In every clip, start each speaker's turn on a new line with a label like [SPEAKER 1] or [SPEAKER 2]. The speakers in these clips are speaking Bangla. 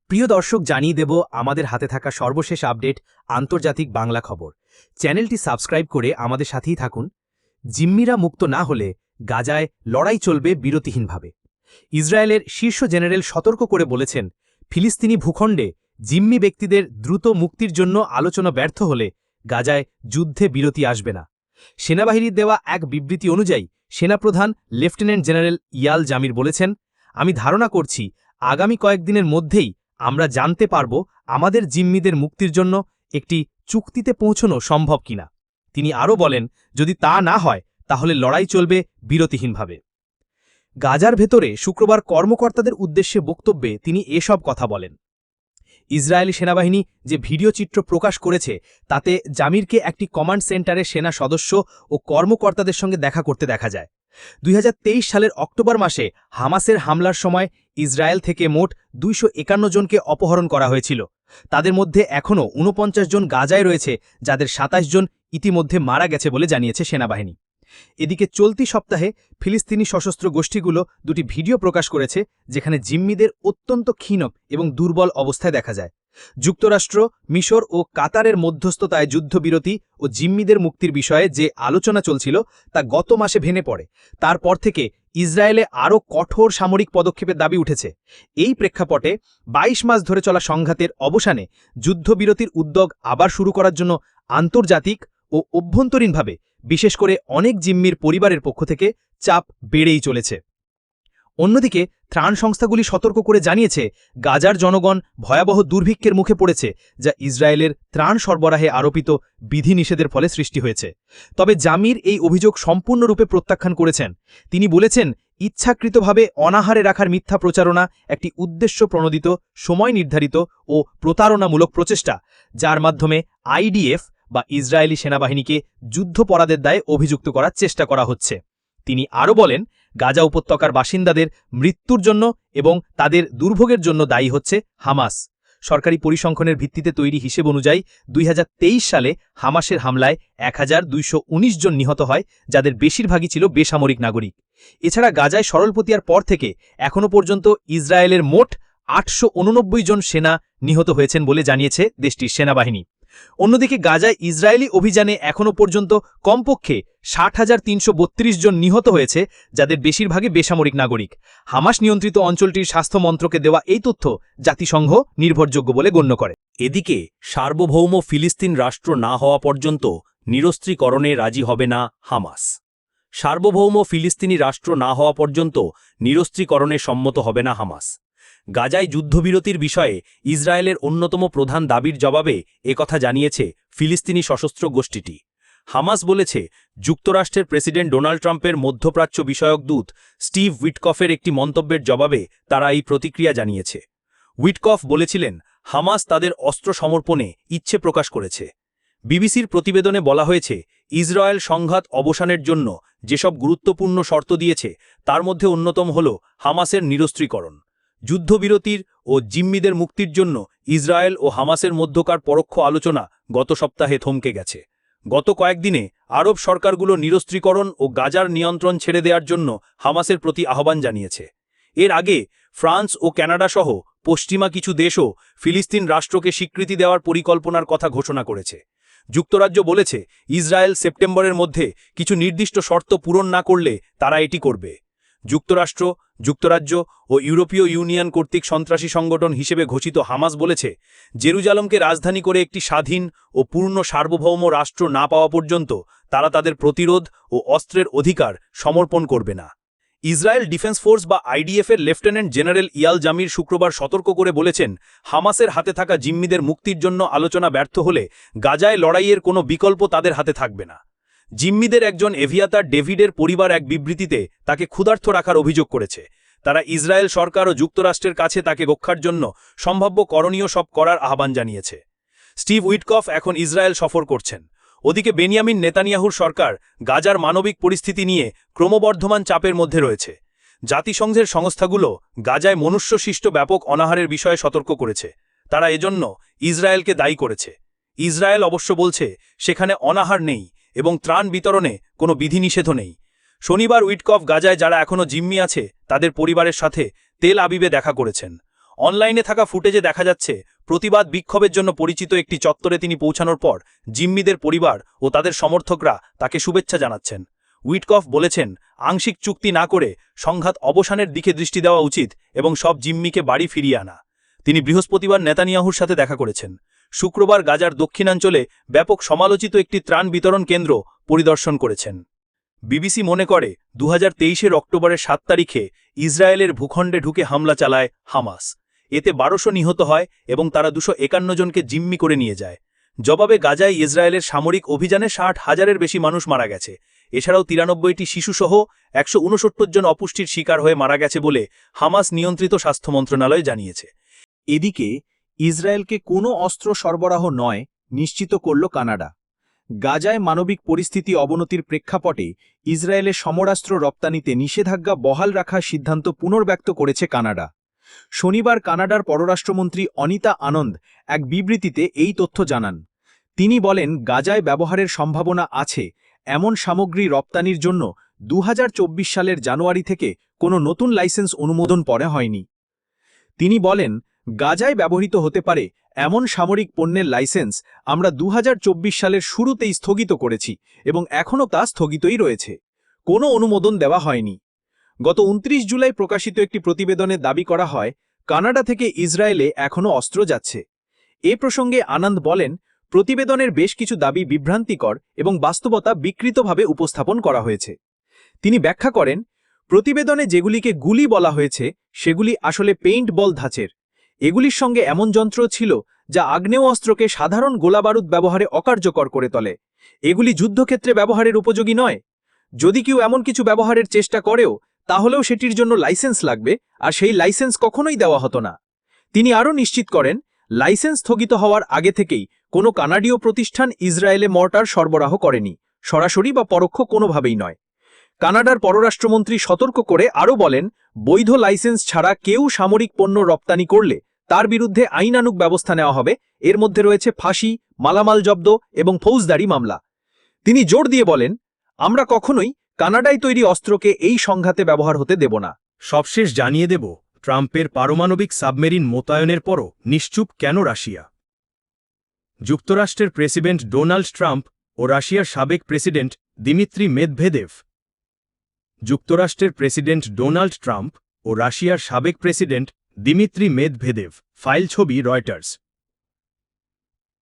[SPEAKER 1] প্রিয় দর্শক, জানিয়ে দেব আমাদের হাতে থাকা সর্বশেষ আপডেট আন্তর্জাতিক বাংলা খবর। চ্যানেলটি সাবস্ক্রাইব করে আমাদের সাথেই থাকুন। জিম্মিরা মুক্ত না হলে গাজায় লড়াই চলবে বিরতিহীনভাবে। ইসরায়েলের শীর্ষ জেনারেল সতর্ক করে বলেছেন, ফিলিস্তিনি ভূখণ্ডে জিম্মি ব্যক্তিদের দ্রুত মুক্তির জন্য আলোচনা ব্যর্থ হলে গাজায় যুদ্ধে বিরতি আসবে না। সেনাবাহিনীর দেওয়া এক বিবৃতি অনুযায়ী সেনাপ্রধান লেফটেন্যান্ট জেনারেল ইয়াল জামির বলেছেন, আমি ধারণা করছি আগামী কয়েকদিনের মধ্যেই আমরা জানতে পারব আমাদের জিম্মিদের মুক্তির জন্য একটি চুক্তিতে পৌঁছানো সম্ভব কিনা। তিনি আরও বলেন, যদি তা না হয় তাহলে লড়াই চলবে বিরতিহীনভাবে। গাজার ভেতরে শুক্রবার কর্মকর্তাদের উদ্দেশ্যে বক্তব্যে তিনি এসব কথা বলেন। ইসরায়েলি সেনাবাহিনী যে ভিডিও চিত্র প্রকাশ করেছে তাতে জামিরকে একটি কমান্ড সেন্টারের সেনা সদস্য ও কর্মকর্তাদের সঙ্গে দেখা করতে দেখা যায়। 2023 সালের অক্টোবর মাসে হামাসের হামলার সময় ইসরায়েল থেকে মোট 251 জনকে অপহরণ করা হয়েছিল। তাদের মধ্যে এখনও 49 জন গাজায় রয়েছে, যাদের 27 জন ইতিমধ্যে মারা গেছে বলে জানিয়েছে সেনাবাহিনী। এদিকে চলতি সপ্তাহে ফিলিস্তিনি সশস্ত্র গোষ্ঠীগুলো দুটি ভিডিও প্রকাশ করেছে, যেখানে জিম্মিদের অত্যন্ত ক্ষীণ এবং দুর্বল অবস্থায় দেখা যায়। যুক্তরাষ্ট্র, মিশর ও কাতারের মধ্যস্থতায় যুদ্ধবিরতি ও জিম্মিদের মুক্তির বিষয়ে যে আলোচনা চলছিল তা গত মাসে ভেঙে পড়ে। তারপর থেকে ইসরায়েলে আরও কঠোর সামরিক পদক্ষেপের দাবি উঠেছে। এই প্রেক্ষাপটে 22 মাস ধরে চলা সংঘাতের অবসানে যুদ্ধবিরতির উদ্যোগ আবার শুরু করার জন্য আন্তর্জাতিক ও অভ্যন্তরীণভাবে, বিশেষ করে অনেক জিম্মির পরিবারের পক্ষ থেকে চাপ বেড়েই চলেছে। অন্যদিকে ত্রাণ সংস্থাগুলি সতর্ক করে জানিয়েছে, গাজার জনগণ ভয়াবহ দুর্ভিক্ষের মুখে পড়েছে, যা ইসরায়েলের ত্রাণ সরবরাহে আরোপিত বিধিনিষেধের ফলে সৃষ্টি হয়েছে। তবে জামির এই অভিযোগ সম্পূর্ণরূপে প্রত্যাখ্যান করেছেন। তিনি বলেছেন, ইচ্ছাকৃতভাবে অনাহারে রাখার মিথ্যা প্রচারণা একটি উদ্দেশ্য প্রণোদিত, সময় নির্ধারিত ও প্রতারণামূলক প্রচেষ্টা, যার মাধ্যমে আইডিএফ বা ইসরায়েলি সেনাবাহিনীকে যুদ্ধপরাধের দায়ে অভিযুক্ত করার চেষ্টা করা হচ্ছে। তিনি আরও বলেন, গাজা উপত্যকার বাসিন্দাদের মৃত্যুর জন্য এবং তাদের দুর্ভোগের জন্য দায়ী হচ্ছে হামাস। সরকারি পরিসংখ্যানের ভিত্তিতে তৈরি হিসেব অনুযায়ী 2023 সালে হামাসের হামলায় 1219 জন নিহত হয়, যাদের বেশিরভাগই ছিল বেসামরিক নাগরিক। এছাড়া গাজায় সরলপতিয়ার পর থেকে এখনও পর্যন্ত ইসরায়েলের মোট 889 জন সেনা নিহত হয়েছেন বলে জানিয়েছে দেশটির সেনাবাহিনী। অন্যদিকে গাজায় ইসরায়েলি অভিযানে এখনও পর্যন্ত কমপক্ষে 60,332 জন নিহত হয়েছে, যাদের বেশিরভাগই বেসামরিক নাগরিক। হামাস নিয়ন্ত্রিত অঞ্চলটির স্বাস্থ্য মন্ত্রকে দেওয়া এই তথ্য জাতিসংঘ নির্ভরযোগ্য বলে গণ্য করে।
[SPEAKER 2] এদিকে সার্বভৌম ফিলিস্তিন রাষ্ট্র না হওয়া পর্যন্ত নিরস্ত্রীকরণে রাজি হবে না হামাস। সার্বভৌম ফিলিস্তিনি রাষ্ট্র না হওয়া পর্যন্ত নিরস্ত্রীকরণে সম্মত হবে না হামাস। গাজায় যুদ্ধবিরতির বিষয়ে ইসরায়েলের অন্যতম প্রধান দাবির জবাবে একথা জানিয়েছে ফিলিস্তিনি সশস্ত্র গোষ্ঠীটি। হামাস বলেছে, যুক্তরাষ্ট্রের প্রেসিডেন্ট ডোনাল্ড ট্রাম্পের মধ্যপ্রাচ্য বিষয়ক দূত স্টিভ উইটকফের একটি মন্তব্যের জবাবে তারা এই প্রতিক্রিয়া জানিয়েছে। উইটকফ বলেছিলেন, হামাস তাদের অস্ত্র সমর্পণে ইচ্ছে প্রকাশ করেছে। বিবিসির প্রতিবেদনে বলা হয়েছে, ইসরায়েল সংঘাত অবসানের জন্য যেসব গুরুত্বপূর্ণ শর্ত দিয়েছে তার মধ্যে অন্যতম হল হামাসের নিরস্ত্রীকরণ। যুদ্ধবিরতির ও জিম্মিদের মুক্তির জন্য ইসরায়েল ও হামাসের মধ্যকার পরোক্ষ আলোচনা গত সপ্তাহে থমকে গেছে। গত কয়েকদিনে আরব সরকারগুলো নিরস্ত্রীকরণ ও গাজার নিয়ন্ত্রণ ছেড়ে দেওয়ার জন্য হামাসের প্রতি আহ্বান জানিয়েছে। এর আগে ফ্রান্স ও কানাডা সহ পশ্চিমা কিছু দেশও ফিলিস্তিন রাষ্ট্রকে স্বীকৃতি দেওয়ার পরিকল্পনার কথা ঘোষণা করেছে। যুক্তরাজ্য বলেছে, ইসরায়েল সেপ্টেম্বরের মধ্যে কিছু নির্দিষ্ট শর্ত পূরণ না করলে তারা এটি করবে। যুক্তরাষ্ট্র, যুক্তরাজ্য ও ইউরোপীয় ইউনিয়ন কর্তৃক সন্ত্রাসী সংগঠন হিসেবে ঘোষিত হামাস বলেছে, জেরুজালেমকে রাজধানী করে একটি স্বাধীন ও পূর্ণ সার্বভৌম রাষ্ট্র না পাওয়া পর্যন্ত তারা তাদের প্রতিরোধ ও অস্ত্রের অধিকার সমর্পণ করবে না। ইসরায়েল ডিফেন্স ফোর্স বা আইডিএফের লেফটেন্যান্ট জেনারেল ইয়াল জামির শুক্রবার সতর্ক করে বলেছেন, হামাসের হাতে থাকা জিম্মিদের মুক্তির জন্য আলোচনা ব্যর্থ হলে গাজায় লড়াইয়ের কোনো বিকল্প তাদের হাতে থাকবে না। জিম্মিদের একজন এভিয়াতার ডেভিডের পরিবার এক বিবৃতিতে তাকে ক্ষুধার্ত রাখার অভিযোগ করেছে। তারা ইসরায়েল সরকার ও যুক্তরাষ্ট্রের কাছে তাকে রক্ষার জন্য সম্ভাব্য করণীয় সব করার আহ্বান জানিয়েছে। স্টিভ উইটকফ এখন ইসরায়েল সফর করছেন। ওদিকে বেনিয়ামিন নেতানিয়াহুর সরকার গাজার মানবিক পরিস্থিতি নিয়ে ক্রমবর্ধমান চাপের মধ্যে রয়েছে। জাতিসংঘের সংস্থাগুলো গাজায় মনুষ্যসৃষ্ট ব্যাপক অনাহারের বিষয়ে সতর্ক করেছে। তারা এজন্য ইসরায়েলকে দায়ী করেছে। ইসরায়েল অবশ্য বলছে, সেখানে অনাহার নেই এবং ত্রাণ বিতরণে কোনো বিধিনিষেধও নেই। শনিবার উইটকফ গাজায় যারা এখনও জিম্মি আছে তাদের পরিবারের সাথে তেল আবিবে দেখা করেছেন। অনলাইনে থাকা ফুটেজে দেখা যাচ্ছে প্রতিবাদ বিক্ষোভের জন্য পরিচিত একটি চত্বরে তিনি পৌঁছানোর পর জিম্মিদের পরিবার ও তাদের সমর্থকরা তাকে শুভেচ্ছা জানাচ্ছেন। উইটকফ বলেছেন, আংশিক চুক্তি না করে সংঘাত অবসানের দিকে দৃষ্টি দেওয়া উচিত এবং সব জিম্মিকে বাড়ি ফিরিয়ে আনা। তিনি বৃহস্পতিবার নেতানিয়াহুর সাথে দেখা করেছেন। শুক্রবার গাজার দক্ষিণাঞ্চলে ব্যাপক সমালোচিত একটি ত্রাণ বিতরণ কেন্দ্র পরিদর্শন করেছেন। বিবিসি মনে করে 2023 অক্টোবরের 7 তারিখে ইসরায়েলের ভূখণ্ডে ঢুকে হামলা চালায় হামাস। এতে 1200 নিহত হয় এবং তারা 251 জনকে জিম্মি করে নিয়ে যায়। জবাবে গাজায় ইসরায়েলের সামরিক অভিযানে 60,000-এর বেশি মানুষ মারা গেছে। এছাড়াও 93টি শিশুসহ 169 জন অপুষ্টির শিকার হয়ে মারা গেছে বলে হামাস নিয়ন্ত্রিত স্বাস্থ্য মন্ত্রণালয় জানিয়েছে।
[SPEAKER 3] এদিকে ইসরায়েলকে কোনো অস্ত্র সরবরাহ নয় নিশ্চিত করল কানাডা। গাজায় মানবিক পরিস্থিতি অবনতির প্রেক্ষাপটে ইসরায়েলের সমরাস্ত্র রপ্তানিতে নিষেধাজ্ঞা বহাল রাখার সিদ্ধান্ত পুনর্ব্যক্ত করেছে কানাডা। শনিবার কানাডার পররাষ্ট্রমন্ত্রী অনিতা আনন্দ এক বিবৃতিতে এই তথ্য জানান। তিনি বলেন, গাজায় ব্যবহারের সম্ভাবনা আছে এমন সামগ্রী রপ্তানির জন্য 2024 সালের জানুয়ারি থেকে কোনো নতুন লাইসেন্স অনুমোদন পরে হয়নি। তিনি বলেন, গাজায় ব্যবহৃত হতে পারে এমন সামরিক পণ্যের লাইসেন্স আমরা 2024 সালের শুরুতেই স্থগিত করেছি এবং এখনও তা স্থগিতই রয়েছে। কোনো অনুমোদন দেওয়া হয়নি। গত 29 জুলাই প্রকাশিত একটি প্রতিবেদনে দাবি করা হয়, কানাডা থেকে ইসরায়েলে এখনও অস্ত্র যাচ্ছে। এ প্রসঙ্গে আনন্দ বলেন, প্রতিবেদনের বেশ কিছু দাবি বিভ্রান্তিকর এবং বাস্তবতা বিকৃতভাবে উপস্থাপন করা হয়েছে। তিনি ব্যাখ্যা করেন, প্রতিবেদনে যেগুলিকে গুলি বলা হয়েছে সেগুলি আসলে পেইন্ট বল ধাঁচের। এগুলির সঙ্গে এমন যন্ত্র ছিল যা আগ্নেয় অস্ত্রকে সাধারণ গোলাবারুদ ব্যবহারে অকার্যকর করে তোলে। এগুলি যুদ্ধক্ষেত্রে ব্যবহারের উপযোগী নয়। যদি কেউ এমন কিছু ব্যবহারের চেষ্টা করেও তাহলেও সেটির জন্য লাইসেন্স লাগবে, আর সেই লাইসেন্স কখনোই দেওয়া হতো না। তিনি আরও নিশ্চিত করেন, লাইসেন্স স্থগিত হওয়ার আগে থেকেই কোনো কানাডীয় প্রতিষ্ঠান ইসরায়েলে মর্টার সরবরাহ করেনি, সরাসরি বা পরোক্ষ কোনোভাবেই নয়। কানাডার পররাষ্ট্রমন্ত্রী সতর্ক করে আরও বলেন, বৈধ লাইসেন্স ছাড়া কেউ সামরিক পণ্য রপ্তানি করলে তার বিরুদ্ধে আইনানুগ ব্যবস্থা নেওয়া হবে। এর মধ্যে রয়েছে ফাঁসি, মালামাল জব্দ এবং ফৌজদারি মামলা। তিনি জোর দিয়ে বলেন, আমরা কখনোই কানাডায় তৈরি অস্ত্রকে এই সংঘাতে ব্যবহার হতে দেব না।
[SPEAKER 2] সবশেষ জানিয়ে দেব, ট্রাম্পের পারমাণবিক সাবমেরিন মোতায়েনের পরও নিশ্চুপ কেন রাশিয়া। যুক্তরাষ্ট্রের প্রেসিডেন্ট ডোনাল্ড ট্রাম্প ও রাশিয়ার সাবেক প্রেসিডেন্ট দিমিত্রি মেদভেদেভ। যুক্তরাষ্ট্রের প্রেসিডেন্ট ডোনাল্ড ট্রাম্প ও রাশিয়ার সাবেক প্রেসিডেন্ট দিমিত্রি মেদভেদেভ। ফাইল ছবি রয়টার্স।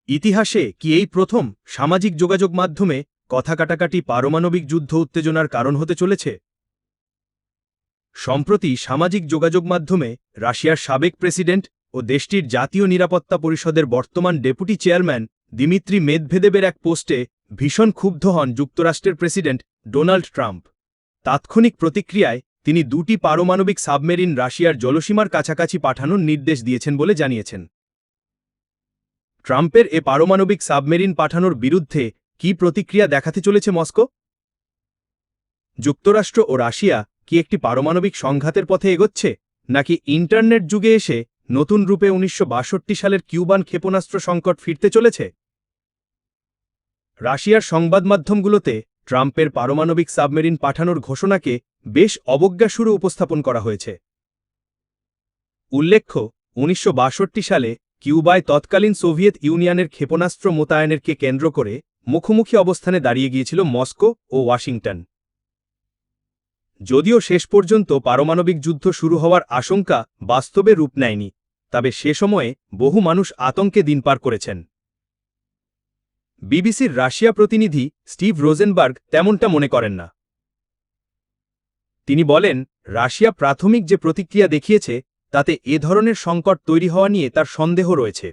[SPEAKER 2] ইতিহাসে কি এই প্রথম সামাজিক যোগাযোগ মাধ্যমে কথা কাটাকাটি পারমাণবিক যুদ্ধ উত্তেজনার কারণ হতে চলেছে? সম্প্রতি সামাজিক যোগাযোগ মাধ্যমে রাশিয়ার সাবেক প্রেসিডেন্ট ও দেশটির জাতীয় নিরাপত্তা পরিষদের বর্তমান ডেপুটি চেয়ারম্যান দিমিত্রি মেদভেদেবের এক পোস্টে ভীষণ ক্ষুব্ধ হন যুক্তরাষ্ট্রের প্রেসিডেন্ট ডোনাল্ড ট্রাম্প। তাৎক্ষণিক প্রতিক্রিয়ায় তিনি 2টি পারমাণবিক সাবমেরিন রাশিয়ার জলসীমার কাছাকাছি পাঠানোর নির্দেশ দিয়েছেন বলে জানিয়েছেন। ট্রাম্পের এ পারমাণবিক সাবমেরিন পাঠানোর বিরুদ্ধে কি প্রতিক্রিয়া দেখাতে চলেছে মস্কো? যুক্তরাষ্ট্র ও রাশিয়া কি একটি পারমাণবিক সংঘাতের পথে এগোচ্ছে, নাকি ইন্টারনেট যুগে এসে নতুন রূপে 1962 সালের কিউবান ক্ষেপণাস্ত্র সংকট ফিরতে চলেছে? রাশিয়ার সংবাদ মাধ্যমগুলোতে ট্রাম্পের পারমাণবিক সাবমেরিন পাঠানোর ঘোষণাকে বেশ অবজ্ঞাসুরে উপস্থাপন করা হয়েছে। উল্লেখ্য, 1962 সালে কিউবায় তৎকালীন সোভিয়েত ইউনিয়নের ক্ষেপণাস্ত্র মোতায়েনকে কেন্দ্র করে মুখোমুখি অবস্থানে দাঁড়িয়ে গিয়েছিল মস্কো ও ওয়াশিংটন। যদিও শেষ পর্যন্ত পারমাণবিক যুদ্ধ শুরু হওয়ার আশঙ্কা বাস্তবে রূপ নেয়নি, তবে সে সময়ে বহু মানুষ আতঙ্কে দিন পার করেছেন। বিবিসির রাশিয়া প্রতিনিধি স্টিভ রোজেনবার্গ তেমনটা মনে করেন না। তিনি বলেন, রাশিয়া প্রাথমিক যে প্রতিক্রিয়া দেখিয়েছে তাতে এ ধরনের সংকট তৈরি হওয়া নিয়ে তার সন্দেহ রয়েছে।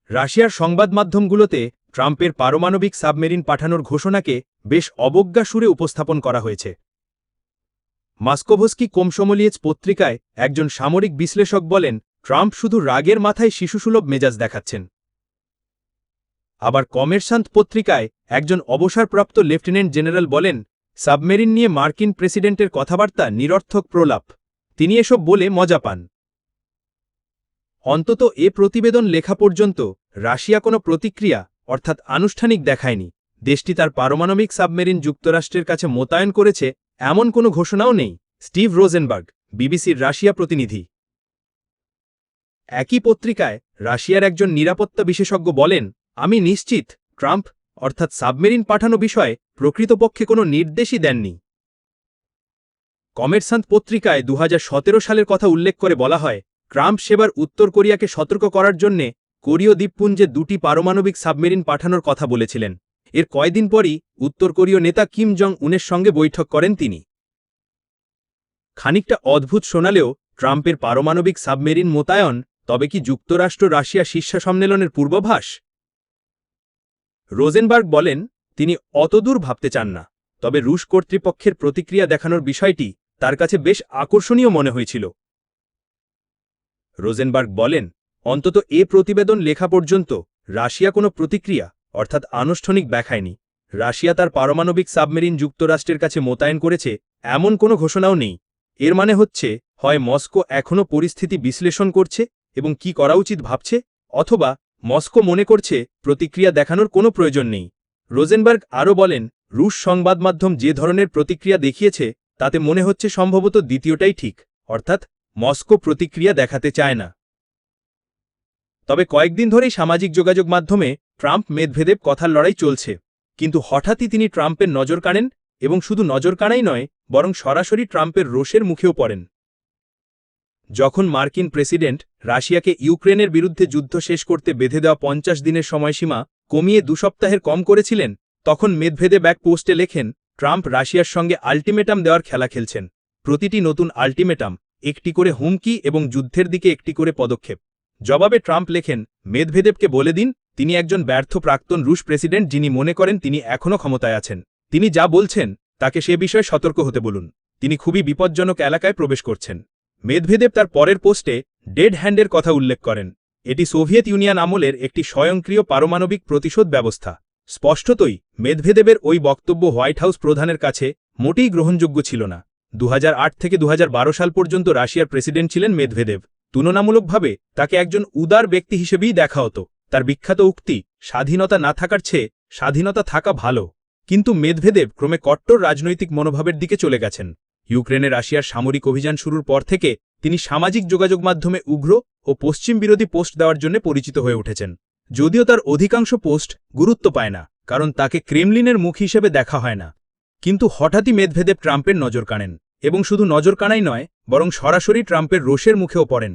[SPEAKER 2] রাশিয়ার সংবাদ মাধ্যমগুলোতে ট্রাম্পের পারমাণবিক সাবমেরিন পাঠানোর ঘোষণাকে বেশ অবজ্ঞাসুরে উপস্থাপন করা হয়েছে। মস্কোভস্কি কোমসোমলিয়েজ পত্রিকায় একজন সামরিক বিশ্লেষক বলেন, ট্রাম্প শুধু রাগের মাথায় শিশুসুলভ মেজাজ দেখাচ্ছেন। আবার কমেরসান্ত পত্রিকায় একজন অবসরপ্রাপ্ত লেফটেন্যান্ট জেনারেল বলেন, সাবমেরিন নিয়ে মার্কিন প্রেসিডেন্টের কথাবার্তা নিরর্থক প্রলাপ, তিনি এসব বলে মজা পান। অন্তত এ প্রতিবেদন লেখা পর্যন্ত রাশিয়া কোনো প্রতিক্রিয়া অর্থাৎ আনুষ্ঠানিক দেখায়নি। দেশটি তার পারমাণবিক সাবমেরিন যুক্তরাষ্ট্রের কাছে মোতায়েন করেছে এমন কোনো ঘোষণাও নেই। স্টিভ রোজেনবার্গ, বিবিসির রাশিয়া প্রতিনিধি। একই পত্রিকায় রাশিয়ার একজন নিরাপত্তা বিশেষজ্ঞ বলেন, আমি নিশ্চিত ট্রাম্প অর্থাৎ সাবমেরিন পাঠানো বিষয়ে প্রকৃতপক্ষে কোনো নির্দেশই দেননি। কমেরসান্ত পত্রিকায় 2017 সালের কথা উল্লেখ করে বলা হয়, ট্রাম্প সেবার উত্তর কোরিয়াকে সতর্ক করার জন্যে কোরীয় দ্বীপপুঞ্জে 2টি পারমাণবিক সাবমেরিন পাঠানোর কথা বলেছিলেন। এর কয়েকদিন পরই উত্তর কোরীয় নেতা কিম জং উনের সঙ্গে বৈঠক করেন তিনি। খানিকটা অদ্ভুত শোনালেও ট্রাম্পের পারমাণবিক সাবমেরিন মোতায়েন তবে কি যুক্তরাষ্ট্র রাশিয়া শীর্ষ সম্মেলনের পূর্বাভাস? রোজেনবার্গ বলেন, তিনি অতদূর ভাবতে চান না, তবে রুশ কর্তৃপক্ষের প্রতিক্রিয়া দেখানোর বিষয়টি তার কাছে বেশ আকর্ষণীয় মনে হয়েছিল। রোজেনবার্গ বলেন, অন্তত এ প্রতিবেদন লেখা পর্যন্ত রাশিয়া কোনো প্রতিক্রিয়া অর্থাৎ আনুষ্ঠানিক দেখায়নি। রাশিয়া তার পারমাণবিক সাবমেরিন যুক্তরাষ্ট্রের কাছে মোতায়েন করেছে এমন কোনো ঘোষণাও নেই। এর মানে হচ্ছে, হয় মস্কো এখনও পরিস্থিতি বিশ্লেষণ করছে এবং কি করা উচিত ভাবছে, অথবা মস্কো মনে করছে প্রতিক্রিয়া দেখানোর কোনো প্রয়োজন নেই। রোজেনবার্গ আরও বলেন, রুশ সংবাদ মাধ্যম যে ধরনের প্রতিক্রিয়া দেখিয়েছে তাতে মনে হচ্ছে সম্ভবত দ্বিতীয়টাই ঠিক, অর্থাৎ মস্কো প্রতিক্রিয়া দেখাতে চায় না। তবে কয়েকদিন ধরেই সামাজিক যোগাযোগ মাধ্যমে ট্রাম্প মেদভেদেব কথার লড়াই চলছে, কিন্তু হঠাৎই তিনি ট্রাম্পের নজর কাড়েন এবং শুধু নজর কাড়াই নয়, বরং সরাসরি ট্রাম্পের রোষের মুখেও পড়েন। যখন মার্কিন প্রেসিডেন্ট রাশিয়াকে ইউক্রেনের বিরুদ্ধে যুদ্ধ শেষ করতে বেঁধে দেওয়া 50 দিনের সময়সীমা কমিয়ে 2 সপ্তাহের কম করেছিলেন, তখন মেদভেদেব এক পোস্টে লেখেন, ট্রাম্প রাশিয়ার সঙ্গে আল্টিমেটাম দেওয়ার খেলা খেলছেন। প্রতিটি নতুন আল্টিমেটাম একটি করে হুমকি এবং যুদ্ধের দিকে একটি করে পদক্ষেপ। জবাবে ট্রাম্প লেখেন, মেদভেদেবকে বলে দিন তিনি একজন ব্যর্থ প্রাক্তন রুশ প্রেসিডেন্ট যিনি মনে করেন তিনি এখনও ক্ষমতায় আছেন। তিনি যা বলছেন তাকে সে বিষয়ে সতর্ক হতে বলুন। তিনি খুবই বিপজ্জনক এলাকায় প্রবেশ করছেন। মেদভেদেব তার পরের পোস্টে ডেড হ্যান্ডের কথা উল্লেখ করেন। এটি সোভিয়েত ইউনিয়ন আমলের একটি স্বয়ংক্রিয় পারমাণবিক প্রতিশোধ ব্যবস্থা। স্পষ্টতই মেদভেদেবের ওই বক্তব্য হোয়াইট হাউস প্রধানের কাছে মোটেই গ্রহণযোগ্য ছিল না। 2008 থেকে 2012 সাল পর্যন্ত রাশিয়ার প্রেসিডেন্ট ছিলেন মেদভেদেব। তুলনামূলকভাবে তাকে একজন উদার ব্যক্তি হিসেবেই দেখা হতো। তার বিখ্যাত উক্তি, স্বাধীনতা না থাকার চেয়ে স্বাধীনতা থাকা ভালো। কিন্তু মেদভেদেব ক্রমে কট্টর রাজনৈতিক মনোভাবের দিকে চলে গেছেন। ইউক্রেনে রাশিয়ার সামরিক অভিযান শুরুর পর থেকে তিনি সামাজিক যোগাযোগ মাধ্যমে উগ্র ও পশ্চিম বিরোধী পোস্ট দেওয়ার জন্য পরিচিত হয়ে উঠেছেন। যদিও তার অধিকাংশ পোস্ট গুরুত্ব পায় না, কারণ তাকে ক্রেমলিনের মুখ হিসেবে দেখা হয় না। কিন্তু হঠাৎই মেদভেদেব ট্রাম্পের নজর কাড়েন, এবং শুধু নজর কাড়াই নয়, বরং সরাসরি ট্রাম্পের রোষের মুখেও পড়েন।